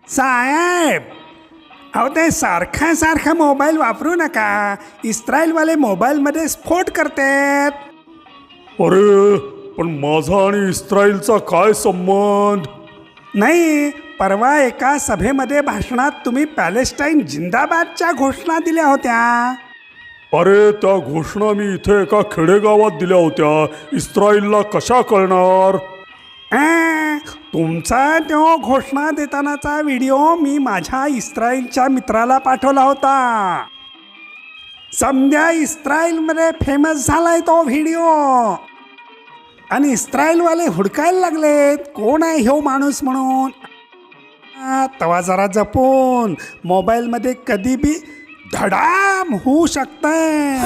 साहेब, अहो ते सारखा मोबाईल वापरू नका. इस्रायलवाले मोबाईलमध्ये स्फोट करतात. अरे पण माझा आणि इस्रायलचा काय संबंध? नाही, परवा एका सभेमध्ये भाषणात तुम्ही पॅलेस्टाईन जिंदाबादच्या घोषणा दिल्या होत्या. अरे त्या घोषणा मी इथे एका खेडेगावात दिल्या होत्या. इस्रायलला कशा कळणार? तुमचा तो घोषणा देतानाचा व्हिडिओ मी माझ्या इस्रायलच्या मित्राला पाठवला होता. समजा इस्रायलमध्ये फेमस झालाय तो व्हिडिओ आणि इस्रायलवाले हुडकायला लागलेत कोण आहे ह्यो माणूस म्हणून. तवा जरा जपून, मोबाईलमध्ये कधी बी धडाम होऊ शकतंय.